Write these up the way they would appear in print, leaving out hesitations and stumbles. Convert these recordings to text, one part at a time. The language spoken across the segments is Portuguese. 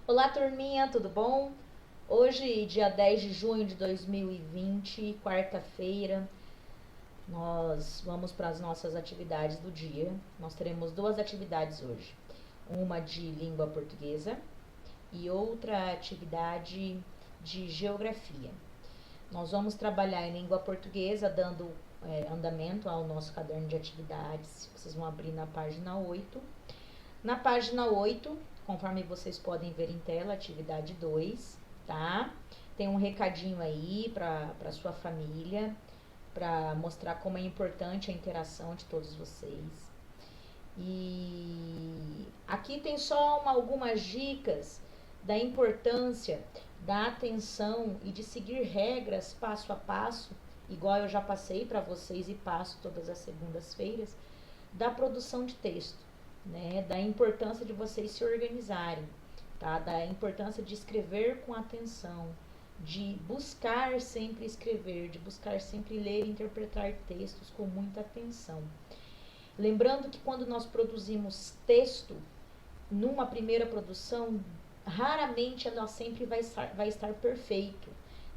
Olá, turminha, tudo bom? Hoje, dia 10 de junho de 2020, quarta-feira, nós vamos para as nossas atividades do dia. Nós teremos duas atividades hoje: uma de língua portuguesa e outra atividade de geografia. Nós vamos trabalhar em língua portuguesa, dando andamento ao nosso caderno de atividades. Vocês vão abrir na página 8. Na página 8, conforme vocês podem ver em tela, atividade 2, tá? Tem um recadinho aí para sua família, para mostrar como é importante a interação de todos vocês. E aqui tem só algumas dicas da importância da atenção e de seguir regras passo a passo, igual eu já passei para vocês e passo todas as segundas-feiras, da produção de texto, né? Da importância de vocês se organizarem, tá? Da importância de escrever com atenção, de buscar sempre escrever, de buscar sempre ler e interpretar textos com muita atenção. Lembrando que quando nós produzimos texto, numa primeira produção, raramente ela sempre vai estar perfeito.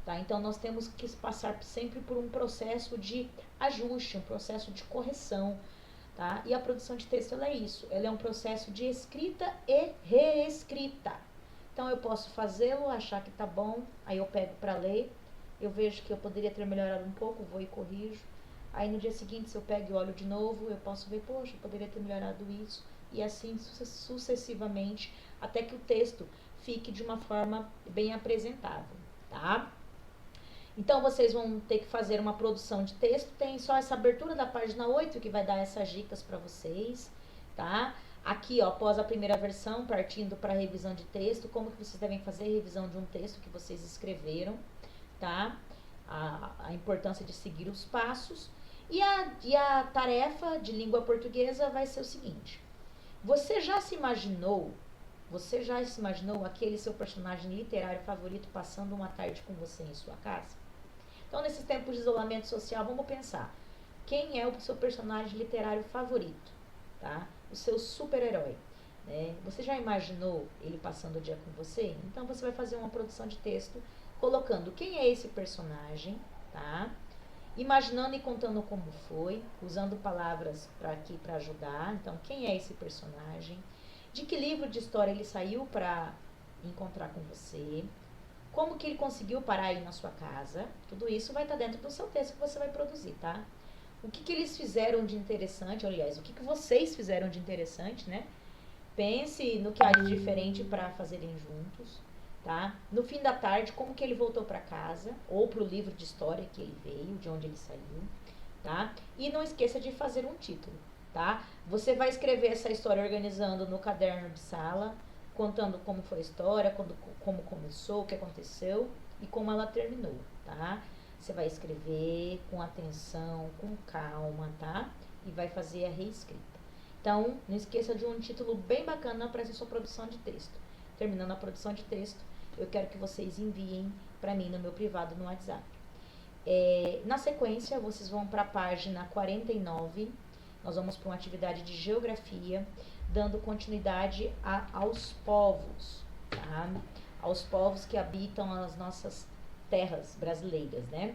Tá? Então nós temos que passar sempre por um processo de ajuste, um processo de correção. Tá? E a produção de texto ela é isso, ela é um processo de escrita e reescrita. Então eu posso fazê-lo, achar que tá bom, aí eu pego para ler, eu vejo que eu poderia ter melhorado um pouco, vou e corrijo. Aí no dia seguinte, se eu pego e olho de novo, eu posso ver, poxa, eu poderia ter melhorado isso, e assim sucessivamente, até que o texto fique de uma forma bem apresentável, tá? Então vocês vão ter que fazer uma produção de texto, tem só essa abertura da página 8 que vai dar essas dicas para vocês, tá? Aqui, ó, após a primeira versão, partindo para a revisão de texto, como que vocês devem fazer a revisão de um texto que vocês escreveram, tá? A importância de seguir os passos. E a tarefa de língua portuguesa vai ser o seguinte: você já se imaginou, aquele seu personagem literário favorito passando uma tarde com você em sua casa? Então, nesses tempos de isolamento social, vamos pensar: quem é o seu personagem literário favorito? Tá? O seu super-herói. Né? Você já imaginou ele passando o dia com você? Então, você vai fazer uma produção de texto colocando quem é esse personagem, tá? Imaginando e contando como foi, usando palavras para ajudar. Então, quem é esse personagem? De que livro de história ele saiu para encontrar com você? Como que ele conseguiu parar aí na sua casa? Tudo isso vai estar dentro do seu texto que você vai produzir, tá? O que eles fizeram de interessante, aliás, o que vocês fizeram de interessante, né? Pense no que há de diferente para fazerem juntos, tá? No fim da tarde, como que ele voltou para casa, ou para o livro de história que ele veio, de onde ele saiu, tá? E não esqueça de fazer um título, tá? Você vai escrever essa história organizando no caderno de sala, contando como foi a história, como começou, o que aconteceu e como ela terminou, tá? Você vai escrever com atenção, com calma, tá? E vai fazer a reescrita. Então, não esqueça de um título bem bacana para essa sua produção de texto. Terminando a produção de texto, eu quero que vocês enviem para mim no meu privado no WhatsApp. Na sequência, vocês vão para a página 49. Nós vamos para uma atividade de geografia, dando continuidade aos povos, tá? Aos povos que habitam as nossas terras brasileiras, né?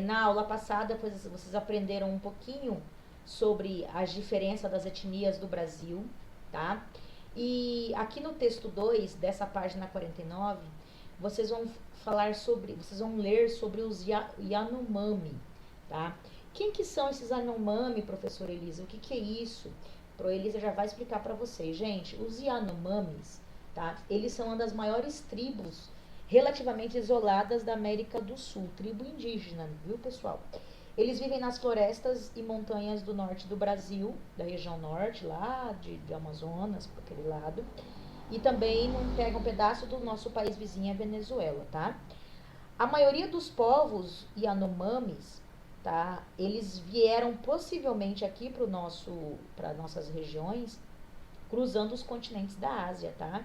Na aula passada, vocês aprenderam um pouquinho sobre as diferenças das etnias do Brasil, tá? E aqui no texto 2 dessa página 49, vocês vão ler sobre os Yanomami, tá? Quem que são esses Yanomami, professora Elisa? O que é isso? Pro Elisa já vai explicar para vocês. Gente, os Yanomamis, tá? Eles são uma das maiores tribos relativamente isoladas da América do Sul, tribo indígena, viu, pessoal? Eles vivem nas florestas e montanhas do norte do Brasil, da região norte, lá de Amazonas, por aquele lado. E também pega um pedaço do nosso país vizinho, a Venezuela, tá? A maioria dos povos Yanomamis, tá? Eles vieram possivelmente aqui para nossas regiões, cruzando os continentes da Ásia, tá?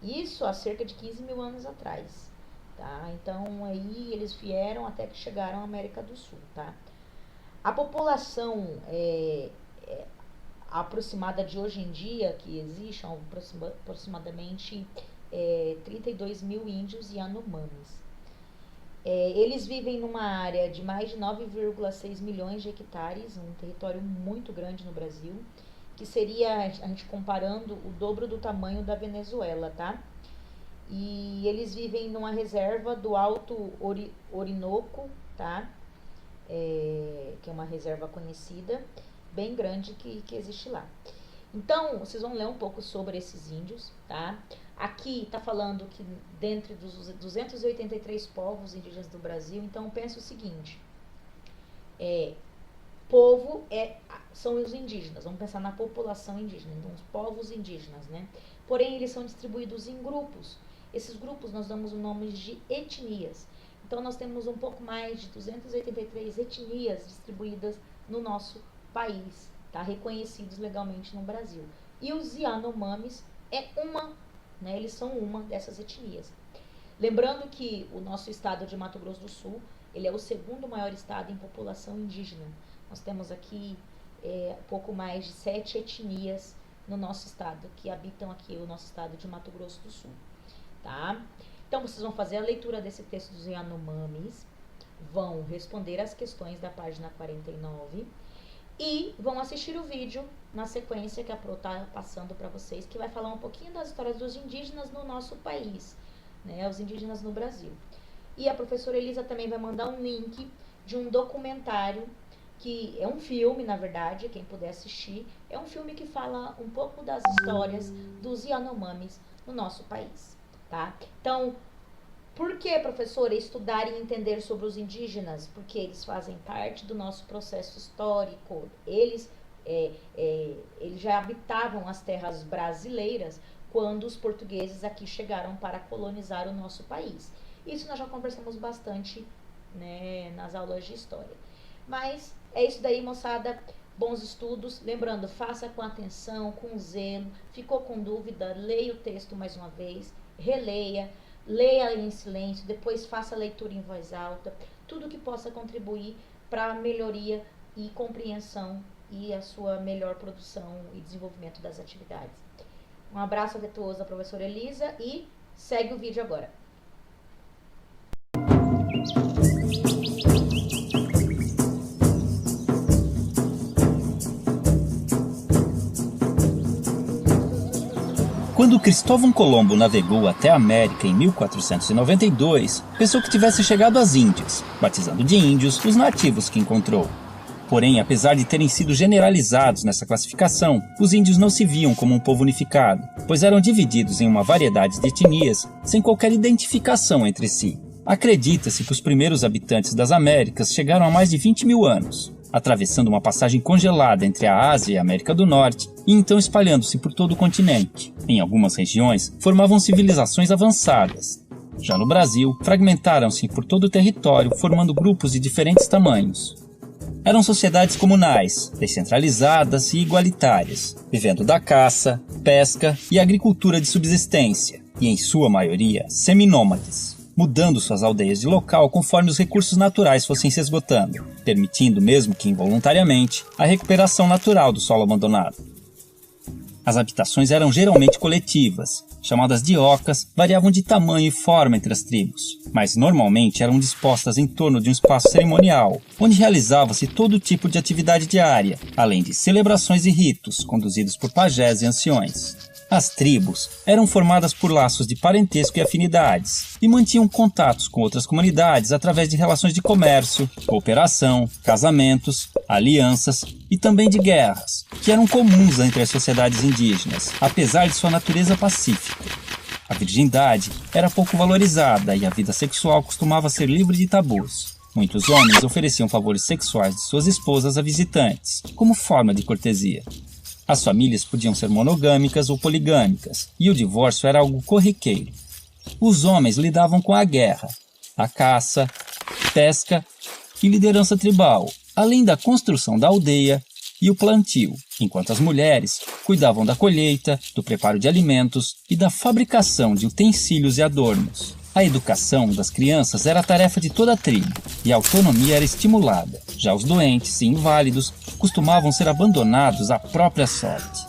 Isso há cerca de 15 mil anos atrás, tá? Então aí eles vieram até que chegaram à América do Sul, tá? A população aproximada de hoje em dia, que existe aproximadamente 32 mil índios Yanomamis. Eles vivem numa área de mais de 9,6 milhões de hectares, um território muito grande no Brasil, que seria, a gente comparando, o dobro do tamanho da Venezuela, tá? E eles vivem numa reserva do Alto Orinoco, tá? Que é uma reserva conhecida, bem grande que existe lá. Então, vocês vão ler um pouco sobre esses índios, tá? Aqui está falando que dentre dos 283 povos indígenas do Brasil, então pensa o seguinte, povo são os indígenas, vamos pensar na população indígena, então os povos indígenas, né? Porém, eles são distribuídos em grupos. Esses grupos nós damos o nome de etnias. Então, nós temos um pouco mais de 283 etnias distribuídas no nosso país, tá? Reconhecidos legalmente no Brasil. E os Yanomamis eles são uma dessas etnias. Lembrando que o nosso estado de Mato Grosso do Sul, ele é o segundo maior estado em população indígena. Nós temos aqui pouco mais de 7 etnias no nosso estado, que habitam aqui o nosso estado de Mato Grosso do Sul, tá? Então, vocês vão fazer a leitura desse texto dos Yanomamis, vão responder as questões da página 49 e vão assistir o vídeo na sequência que a Pro está passando para vocês, que vai falar um pouquinho das histórias dos indígenas no nosso país, né, os indígenas no Brasil. E a professora Elisa também vai mandar um link de um documentário, que é um filme, na verdade, quem puder assistir, é um filme que fala um pouco das histórias dos Yanomamis no nosso país, tá? Então, por que, professora, estudar e entender sobre os indígenas? Porque eles fazem parte do nosso processo histórico. Eles já habitavam as terras brasileiras quando os portugueses aqui chegaram para colonizar o nosso país. Isso nós já conversamos bastante, né, nas aulas de história. Mas é isso daí, moçada. Bons estudos. Lembrando, faça com atenção, com zelo. Ficou com dúvida? Leia o texto mais uma vez, releia. Leia em silêncio, depois faça a leitura em voz alta, tudo que possa contribuir para a melhoria e compreensão e a sua melhor produção e desenvolvimento das atividades. Um abraço afetuoso da professora Elisa e segue o vídeo agora. Quando Cristóvão Colombo navegou até a América em 1492, pensou que tivesse chegado às Índias, batizando de índios os nativos que encontrou. Porém, apesar de terem sido generalizados nessa classificação, os índios não se viam como um povo unificado, pois eram divididos em uma variedade de etnias sem qualquer identificação entre si. Acredita-se que os primeiros habitantes das Américas chegaram há mais de 20 mil anos, atravessando uma passagem congelada entre a Ásia e a América do Norte, e então espalhando-se por todo o continente. Em algumas regiões, formavam civilizações avançadas. Já no Brasil, fragmentaram-se por todo o território, formando grupos de diferentes tamanhos. Eram sociedades comunais, descentralizadas e igualitárias, vivendo da caça, pesca e agricultura de subsistência, e em sua maioria seminômades, mudando suas aldeias de local conforme os recursos naturais fossem se esgotando, permitindo, mesmo que involuntariamente, a recuperação natural do solo abandonado. As habitações eram geralmente coletivas, chamadas de ocas, variavam de tamanho e forma entre as tribos, mas normalmente eram dispostas em torno de um espaço cerimonial, onde realizava-se todo tipo de atividade diária, além de celebrações e ritos conduzidos por pajés e anciões. As tribos eram formadas por laços de parentesco e afinidades, e mantinham contatos com outras comunidades através de relações de comércio, cooperação, casamentos, alianças e também de guerras, que eram comuns entre as sociedades indígenas, apesar de sua natureza pacífica. A virgindade era pouco valorizada e a vida sexual costumava ser livre de tabus. Muitos homens ofereciam favores sexuais de suas esposas a visitantes, como forma de cortesia. As famílias podiam ser monogâmicas ou poligâmicas, e o divórcio era algo corriqueiro. Os homens lidavam com a guerra, a caça, pesca e liderança tribal, além da construção da aldeia e o plantio, enquanto as mulheres cuidavam da colheita, do preparo de alimentos e da fabricação de utensílios e adornos. A educação das crianças era a tarefa de toda a tribo, e a autonomia era estimulada. Já os doentes e inválidos costumavam ser abandonados à própria sorte.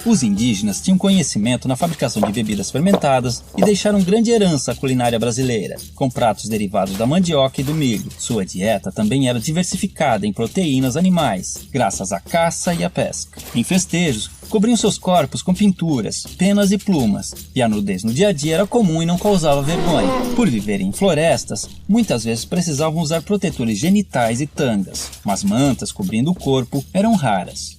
Os indígenas tinham conhecimento na fabricação de bebidas fermentadas e deixaram grande herança à culinária brasileira, com pratos derivados da mandioca e do milho. Sua dieta também era diversificada em proteínas animais, graças à caça e à pesca. Em festejos, cobriam seus corpos com pinturas, penas e plumas, e a nudez no dia a dia era comum e não causava vergonha. Por viverem em florestas, muitas vezes precisavam usar protetores genitais e tangas, mas mantas cobrindo o corpo eram raras.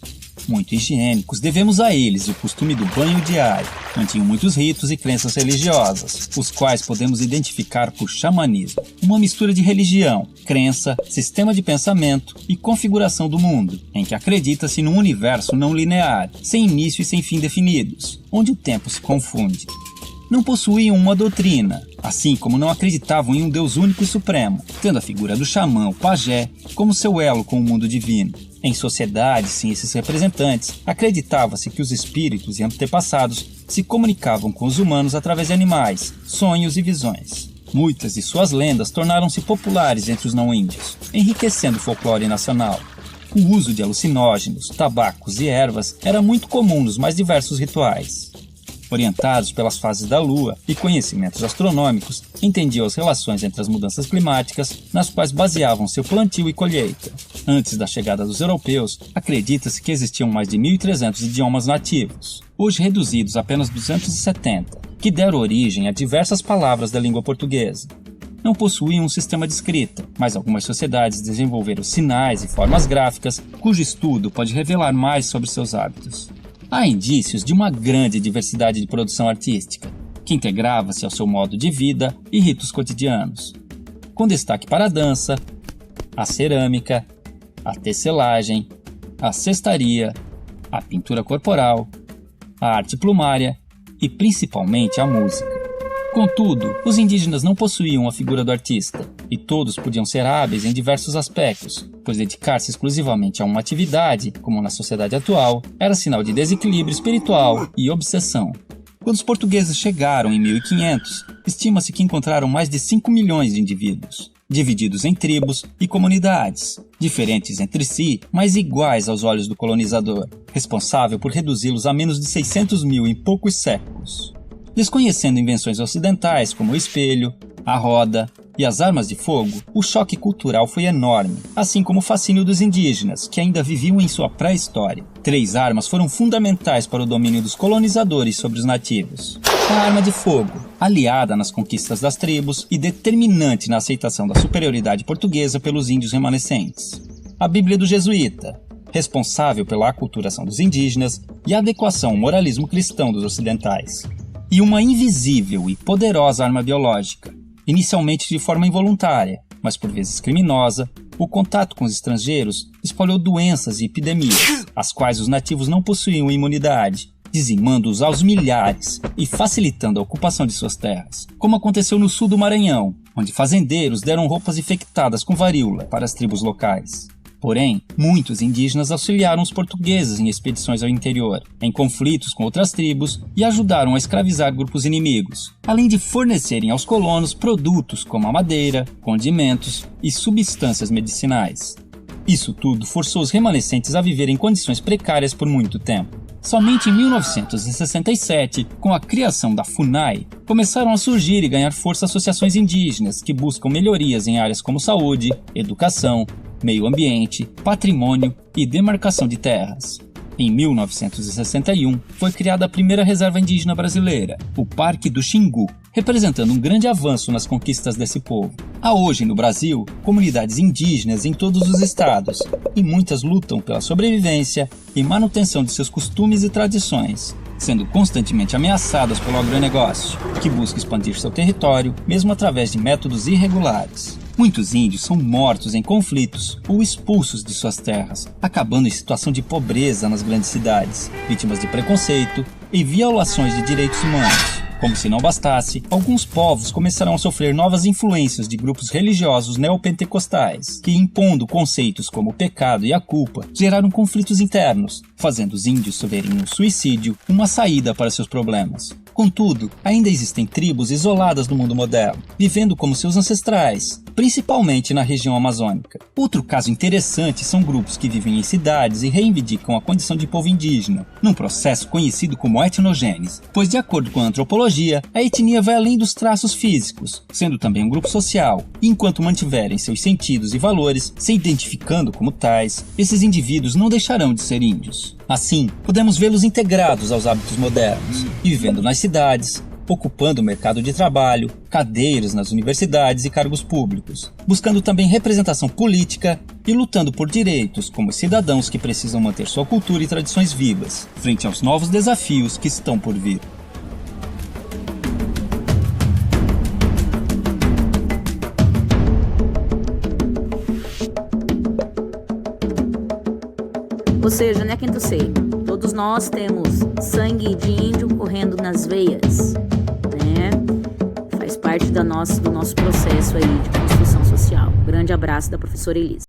Muito higiênicos, devemos a eles o costume do banho diário. Mantinham muitos ritos e crenças religiosas, os quais podemos identificar por xamanismo, uma mistura de religião, crença, sistema de pensamento e configuração do mundo, em que acredita-se num universo não linear, sem início e sem fim definidos, onde o tempo se confunde. Não possuíam uma doutrina, assim como não acreditavam em um Deus único e supremo, tendo a figura do xamã, o pajé, como seu elo com o mundo divino. Em sociedades sem esses representantes, acreditava-se que os espíritos e antepassados se comunicavam com os humanos através de animais, sonhos e visões. Muitas de suas lendas tornaram-se populares entre os não-índios, enriquecendo o folclore nacional. O uso de alucinógenos, tabacos e ervas era muito comum nos mais diversos rituais. Orientados pelas fases da Lua e conhecimentos astronômicos, entendiam as relações entre as mudanças climáticas, nas quais baseavam seu plantio e colheita. Antes da chegada dos europeus, acredita-se que existiam mais de 1.300 idiomas nativos, hoje reduzidos a apenas 270, que deram origem a diversas palavras da língua portuguesa. Não possuíam um sistema de escrita, mas algumas sociedades desenvolveram sinais e formas gráficas, cujo estudo pode revelar mais sobre seus hábitos. Há indícios de uma grande diversidade de produção artística, que integrava-se ao seu modo de vida e ritos cotidianos, com destaque para a dança, a cerâmica, a tecelagem, a cestaria, a pintura corporal, a arte plumária e principalmente a música. Contudo, os indígenas não possuíam a figura do artista, e todos podiam ser hábeis em diversos aspectos, pois dedicar-se exclusivamente a uma atividade, como na sociedade atual, era sinal de desequilíbrio espiritual e obsessão. Quando os portugueses chegaram em 1500, estima-se que encontraram mais de 5 milhões de indivíduos, divididos em tribos e comunidades, diferentes entre si, mas iguais aos olhos do colonizador, responsável por reduzi-los a menos de 600 mil em poucos séculos. Desconhecendo invenções ocidentais como o espelho, a roda e as armas de fogo, o choque cultural foi enorme, assim como o fascínio dos indígenas, que ainda viviam em sua pré-história. 3 armas foram fundamentais para o domínio dos colonizadores sobre os nativos. A arma de fogo, aliada nas conquistas das tribos e determinante na aceitação da superioridade portuguesa pelos índios remanescentes. A Bíblia do Jesuíta, responsável pela aculturação dos indígenas e a adequação ao moralismo cristão dos ocidentais. E uma invisível e poderosa arma biológica, inicialmente de forma involuntária, mas por vezes criminosa, o contato com os estrangeiros espalhou doenças e epidemias, às quais os nativos não possuíam imunidade, dizimando-os aos milhares e facilitando a ocupação de suas terras, como aconteceu no sul do Maranhão, onde fazendeiros deram roupas infectadas com varíola para as tribos locais. Porém, muitos indígenas auxiliaram os portugueses em expedições ao interior, em conflitos com outras tribos e ajudaram a escravizar grupos inimigos, além de fornecerem aos colonos produtos como a madeira, condimentos e substâncias medicinais. Isso tudo forçou os remanescentes a viver em condições precárias por muito tempo. Somente em 1967, com a criação da FUNAI, começaram a surgir e ganhar força associações indígenas que buscam melhorias em áreas como saúde, educação, meio ambiente, patrimônio e demarcação de terras. Em 1961, foi criada a primeira reserva indígena brasileira, o Parque do Xingu, representando um grande avanço nas conquistas desse povo. Há hoje no Brasil comunidades indígenas em todos os estados, e muitas lutam pela sobrevivência e manutenção de seus costumes e tradições, sendo constantemente ameaçadas pelo agronegócio, que busca expandir seu território, mesmo através de métodos irregulares. Muitos índios são mortos em conflitos ou expulsos de suas terras, acabando em situação de pobreza nas grandes cidades, vítimas de preconceito e violações de direitos humanos. Como se não bastasse, alguns povos começaram a sofrer novas influências de grupos religiosos neopentecostais, que, impondo conceitos como o pecado e a culpa, geraram conflitos internos, fazendo os índios verem no suicídio uma saída para seus problemas. Contudo, ainda existem tribos isoladas no mundo moderno, vivendo como seus ancestrais, principalmente na região amazônica. Outro caso interessante são grupos que vivem em cidades e reivindicam a condição de povo indígena, num processo conhecido como etnogênese, pois de acordo com a antropologia, a etnia vai além dos traços físicos, sendo também um grupo social, e enquanto mantiverem seus sentidos e valores, se identificando como tais, esses indivíduos não deixarão de ser índios. Assim, podemos vê-los integrados aos hábitos modernos, e vivendo nas cidades, ocupando o mercado de trabalho, cadeiras nas universidades e cargos públicos, buscando também representação política e lutando por direitos como cidadãos que precisam manter sua cultura e tradições vivas, frente aos novos desafios que estão por vir. Ou seja, né, Quinto Sei? Todos nós temos sangue de índio correndo nas veias, né? Faz parte do nosso processo aí de construção social. Grande abraço da professora Elisa.